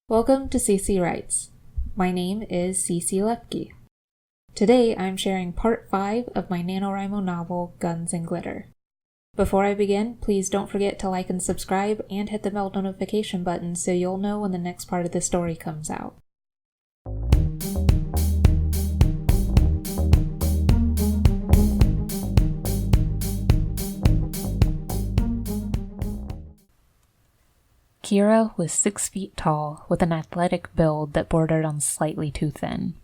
Welcome to CC Writes. My name is CC Lepki. Today I'm sharing part 5 of my NaNoWriMo novel, Guns and Glitter. Before I begin, please don't forget to like and subscribe and hit the bell notification button so you'll know when the next part of the story comes out. Kira was 6 feet tall, with an athletic build that bordered on slightly too thin.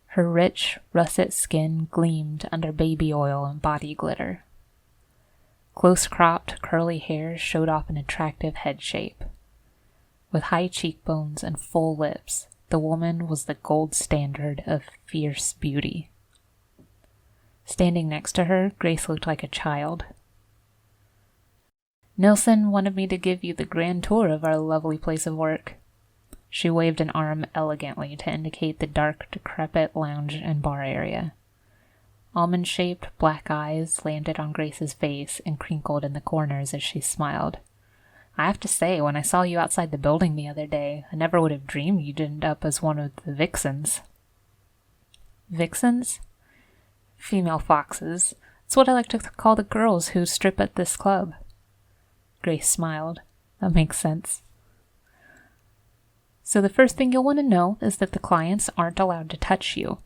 Her rich, russet skin gleamed under baby oil and body glitter. Close-cropped, curly hair showed off an attractive head shape. With high cheekbones and full lips, the woman was the gold standard of fierce beauty. Standing next to her, Grace looked like a child. Nillson wanted me to give you the grand tour of our lovely place of work. She waved an arm elegantly to indicate the dark, decrepit lounge and bar area. Almond-shaped black eyes landed on Grace's face and crinkled in the corners as she smiled. I have to say, when I saw you outside the building the other day, I never would have dreamed you'd end up as one of the VIXENS. VIXENS? Female foxes. It's what I like to call the girls who strip at this club. Grace smiled. That makes sense. So the first thing you'll want to know is that the clients aren't allowed to touch you.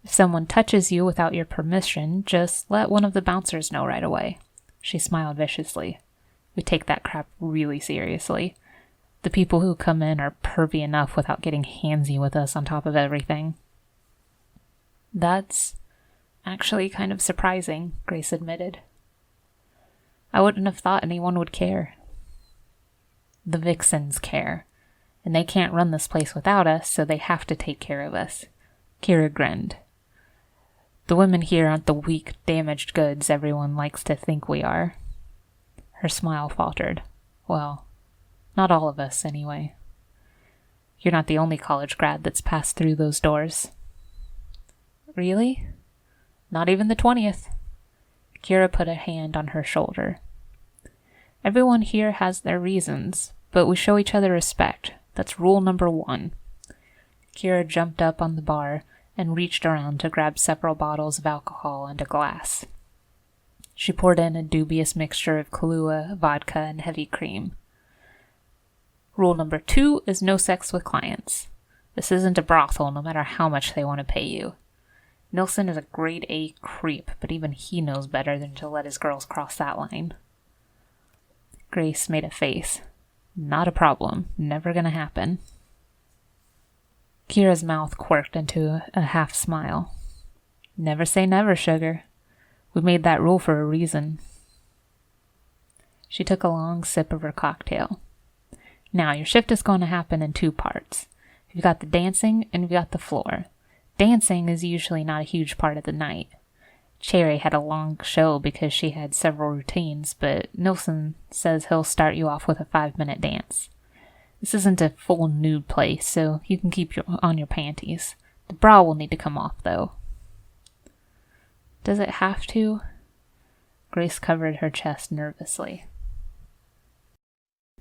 If someone touches you without your permission, just let one of the bouncers know right away. She smiled viciously. We take that crap really seriously. The people who come in are pervy enough without getting handsy with us on top of everything. That's actually kind of surprising, Grace admitted. I wouldn't have thought anyone would care. The VIXENS care, and they can't run this place without us, so they have to take care of us. Kira grinned. The women here aren't the weak, damaged goods everyone likes to think we are. Her smile faltered. Well, not all of us, anyway. You're not the only college grad that's passed through those doors. Really? Not even the 20th. Kira put a hand on her shoulder. Everyone here has their reasons, but we show each other respect. That's rule number 1. Kira jumped up on the bar and reached around to grab several bottles of alcohol and a glass. She poured in a dubious mixture of Kahlua, vodka, and heavy cream. Rule number 2 is no sex with clients. This isn't a brothel, no matter how much they want to pay you. Nillson is a grade A creep, but even he knows better than to let his girls cross that line. Grace made a face. Not a problem. Never gonna happen. Kira's mouth quirked into a half smile. Never say never, sugar. We made that rule for a reason. She took a long sip of her cocktail. Now, your shift is going to happen in 2 parts. You've got the dancing and you've got the floor. Dancing is usually not a huge part of the night. Cherry had a long show because she had several routines, but Nillson says he'll start you off with a 5-minute dance. This isn't a full nude place, so you can keep on your panties. The bra will need to come off, though. Does it have to? Grace covered her chest nervously.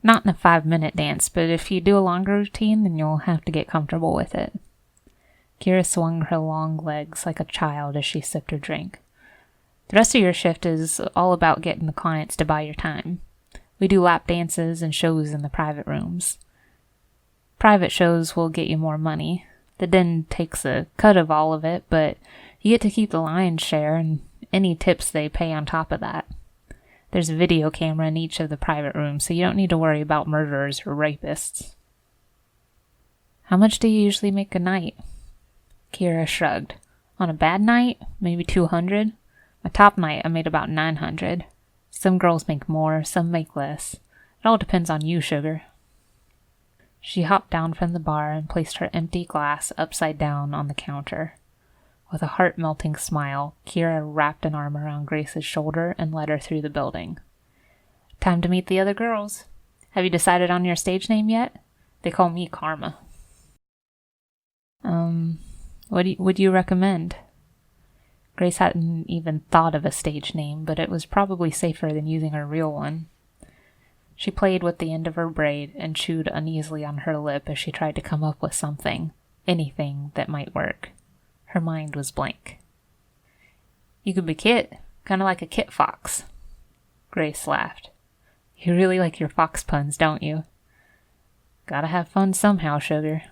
Not in a 5-minute dance, but if you do a longer routine, then you'll have to get comfortable with it. Kira swung her long legs like a child as she sipped her drink. The rest of your shift is all about getting the clients to buy your time. We do lap dances and shows in the private rooms. Private shows will get you more money. The den takes a cut of all of it, but you get to keep the lion's share and any tips they pay on top of that. There's a video camera in each of the private rooms, so you don't need to worry about murderers or rapists. How much do you usually make a night? Kira shrugged. On a bad night, maybe 200. My top night, I made about 900. Some girls make more, some make less. It all depends on you, sugar. She hopped down from the bar and placed her empty glass upside down on the counter. With a heart-melting smile, Kira wrapped an arm around Grace's shoulder and led her through the building. Time to meet the other girls. Have you decided on your stage name yet? They call me Karma. What would you recommend? Grace hadn't even thought of a stage name, but it was probably safer than using her real one. She played with the end of her braid and chewed uneasily on her lip as she tried to come up with something, anything that might work. Her mind was blank. "You could be Kit, kind of like a Kit Fox." Grace laughed. "You really like your fox puns, don't you?" "Gotta have fun somehow, sugar."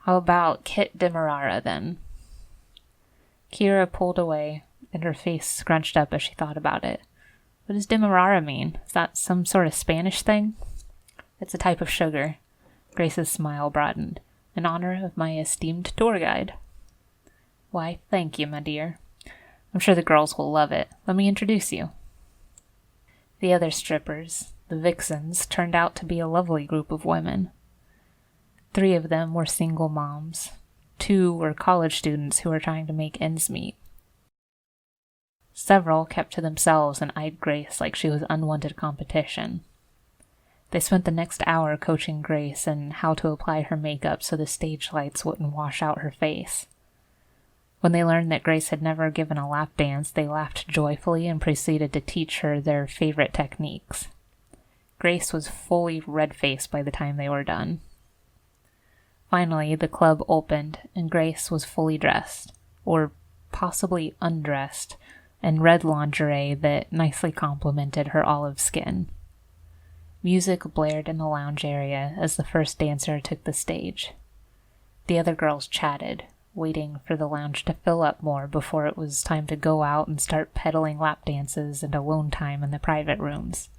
"How about Kit Demerara, then?" Kira pulled away, and her face scrunched up as she thought about it. "What does Demerara mean? Is that some sort of Spanish thing?" "It's a type of sugar." Grace's smile broadened. "In honor of my esteemed tour guide." "Why, thank you, my dear. I'm sure the girls will love it. Let me introduce you." The other strippers, the VIXENS, turned out to be a lovely group of women. 3 of them were single moms. 2 were college students who were trying to make ends meet. Several kept to themselves and eyed Grace like she was unwanted competition. They spent the next hour coaching Grace in how to apply her makeup so the stage lights wouldn't wash out her face. When they learned that Grace had never given a lap dance, they laughed joyfully and proceeded to teach her their favorite techniques. Grace was fully red-faced by the time they were done. Finally, the club opened, and Grace was fully dressed, or possibly undressed, in red lingerie that nicely complemented her olive skin. Music blared in the lounge area as the first dancer took the stage. The other girls chatted, waiting for the lounge to fill up more before it was time to go out and start peddling lap dances and alone time in the private rooms.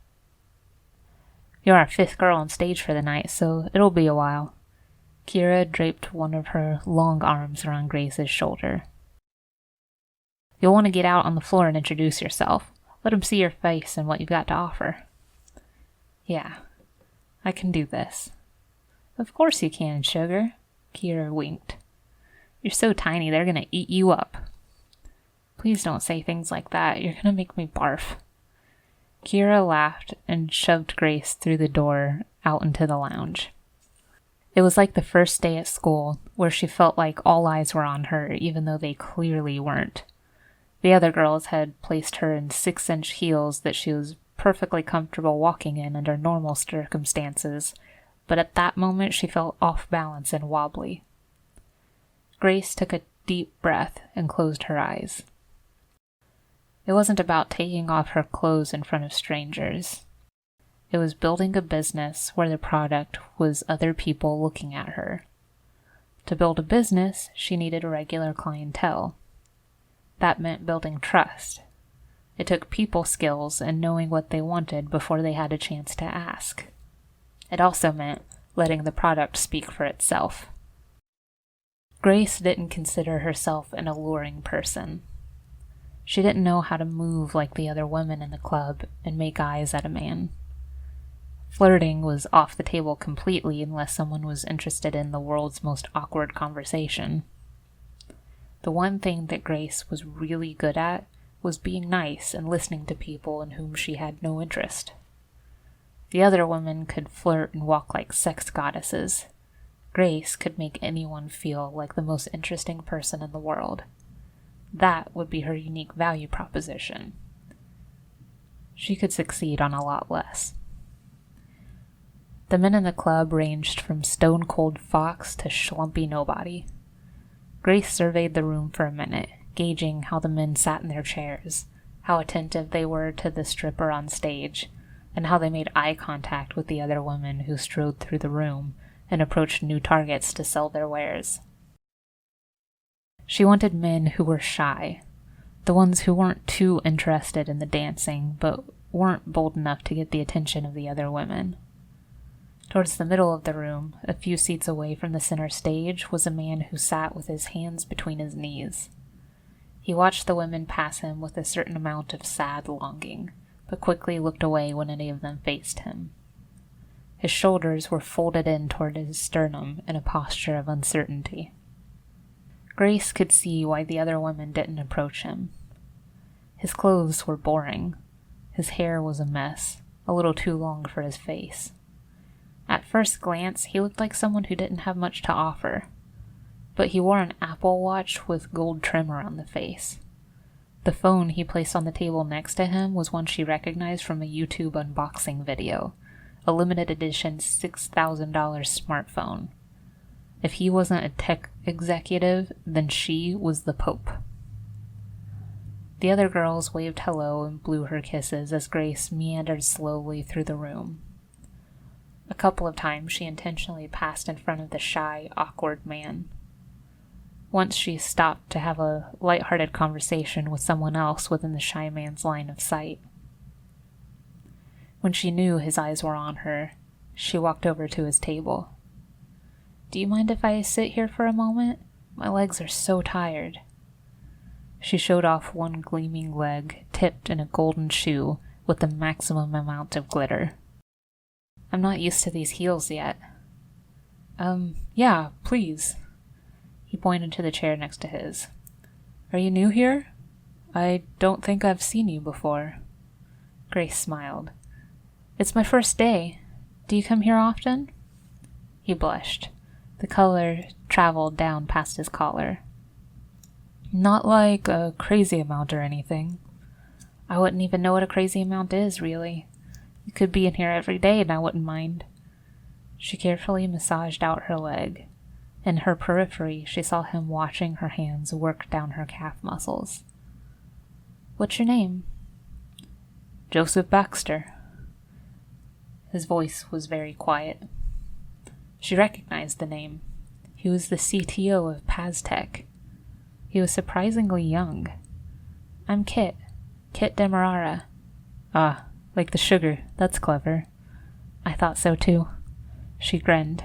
"You're our 5th girl on stage for the night, so it'll be a while." Kira draped one of her long arms around Grace's shoulder. "You'll want to get out on the floor and introduce yourself. Let them see your face and what you've got to offer." "Yeah, I can do this." "Of course you can, sugar." Kira winked. "You're so tiny they're gonna eat you up." "Please don't say things like that. You're gonna make me barf." Kira laughed and shoved Grace through the door out into the lounge. It was like the first day at school, where she felt like all eyes were on her, even though they clearly weren't. The other girls had placed her in 6-inch heels that she was perfectly comfortable walking in under normal circumstances, but at that moment she felt off balance and wobbly. Grace took a deep breath and closed her eyes. It wasn't about taking off her clothes in front of strangers. It was building a business where the product was other people looking at her. To build a business, she needed a regular clientele. That meant building trust. It took people skills and knowing what they wanted before they had a chance to ask. It also meant letting the product speak for itself. Grace didn't consider herself an alluring person. She didn't know how to move like the other women in the club and make eyes at a man. Flirting was off the table completely unless someone was interested in the world's most awkward conversation. The one thing that Grace was really good at was being nice and listening to people in whom she had no interest. The other women could flirt and walk like sex goddesses. Grace could make anyone feel like the most interesting person in the world. That would be her unique value proposition. She could succeed on a lot less. The men in the club ranged from stone-cold fox to schlumpy nobody. Grace surveyed the room for a minute, gauging how the men sat in their chairs, how attentive they were to the stripper on stage, and how they made eye contact with the other women who strode through the room and approached new targets to sell their wares. She wanted men who were shy, the ones who weren't too interested in the dancing, but weren't bold enough to get the attention of the other women. Towards the middle of the room, a few seats away from the center stage, was a man who sat with his hands between his knees. He watched the women pass him with a certain amount of sad longing, but quickly looked away when any of them faced him. His shoulders were folded in toward his sternum in a posture of uncertainty. Grace could see why the other women didn't approach him. His clothes were boring. His hair was a mess, a little too long for his face. At first glance, he looked like someone who didn't have much to offer, but he wore an Apple Watch with gold trim around the face. The phone he placed on the table next to him was one she recognized from a YouTube unboxing video, a limited edition $6,000 smartphone. If he wasn't a tech executive, then she was the Pope. The other girls waved hello and blew her kisses as Grace meandered slowly through the room. A couple of times she intentionally passed in front of the shy, awkward man. Once she stopped to have a light-hearted conversation with someone else within the shy man's line of sight. When she knew his eyes were on her, she walked over to his table. "Do you mind if I sit here for a moment? My legs are so tired." She showed off one gleaming leg, tipped in a golden shoe with the maximum amount of glitter. "I'm not used to these heels yet." Yeah, please." He pointed to the chair next to his. "Are you new here? I don't think I've seen you before." Grace smiled. "It's my first day. Do you come here often?" He blushed. The color traveled down past his collar. "Not like a crazy amount or anything." "I wouldn't even know what a crazy amount is, really. You could be in here every day and I wouldn't mind." She carefully massaged out her leg. In her periphery, she saw him watching her hands work down her calf muscles. "What's your name?" "Joseph Baxter." His voice was very quiet. She recognized the name. He was the CTO of PazTech. He was surprisingly young. "I'm Kit Demerara." "Ah, like the sugar. That's clever." "I thought so too." She grinned.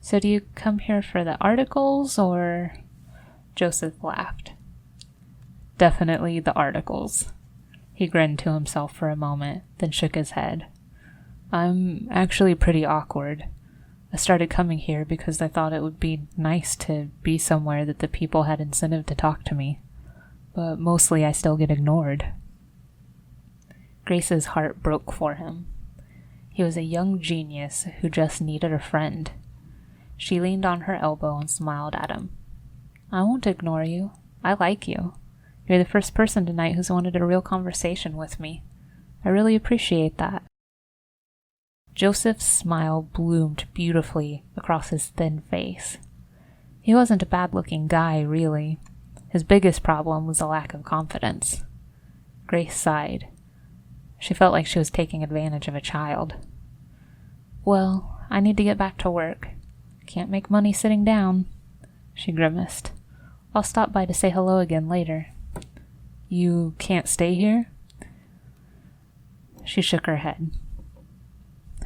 "So do you come here for the articles, or?" Joseph laughed. "Definitely the articles." He grinned to himself for a moment, then shook his head. "I'm actually pretty awkward. I started coming here because I thought it would be nice to be somewhere that the people had incentive to talk to me, but mostly I still get ignored." Grace's heart broke for him. He was a young genius who just needed a friend. She leaned on her elbow and smiled at him. "I won't ignore you. I like you. You're the first person tonight who's wanted a real conversation with me. I really appreciate that." Joseph's smile bloomed beautifully across his thin face. He wasn't a bad-looking guy, really. His biggest problem was a lack of confidence. Grace sighed. She felt like she was taking advantage of a child. "Well, I need to get back to work. Can't make money sitting down." She grimaced. "I'll stop by to say hello again later." "You can't stay here?" She shook her head.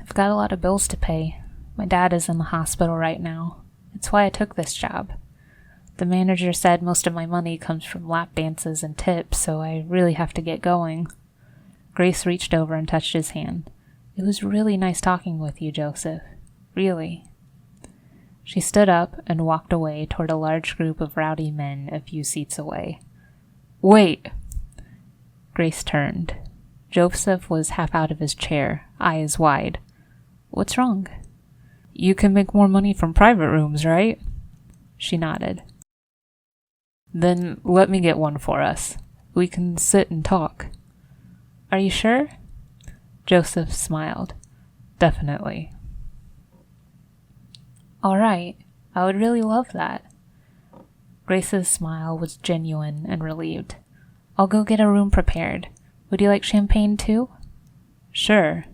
"I've got a lot of bills to pay. My dad is in the hospital right now. It's why I took this job. The manager said most of my money comes from lap dances and tips, so I really have to get going." Grace reached over and touched his hand. "It was really nice talking with you, Joseph. Really." She stood up and walked away toward a large group of rowdy men a few seats away. "Wait!" Grace turned. Joseph was half out of his chair, eyes wide. "What's wrong?" "You can make more money from private rooms, right?" She nodded. "Then let me get one for us. We can sit and talk." "Are you sure?" Joseph smiled. "Definitely." "All right. I would really love that." Grace's smile was genuine and relieved. "I'll go get a room prepared. Would you like champagne too?" "Sure."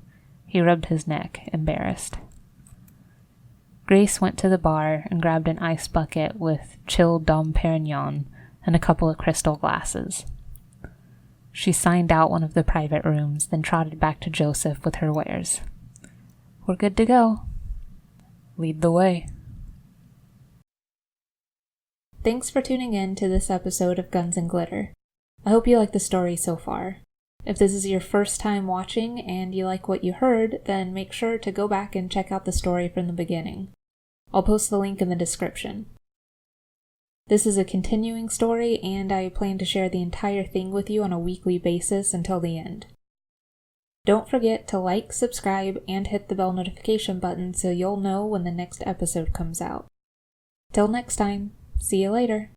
He rubbed his neck, embarrassed. Grace went to the bar and grabbed an ice bucket with chilled Dom Perignon and a couple of crystal glasses. She signed out one of the private rooms, then trotted back to Joseph with her wares. "We're good to go." "Lead the way." Thanks for tuning in to this episode of Guns and Glitter. I hope you like the story so far. If this is your first time watching and you like what you heard, then make sure to go back and check out the story from the beginning. I'll post the link in the description. This is a continuing story, and I plan to share the entire thing with you on a weekly basis until the end. Don't forget to like, subscribe, and hit the bell notification button so you'll know when the next episode comes out. Till next time, see you later.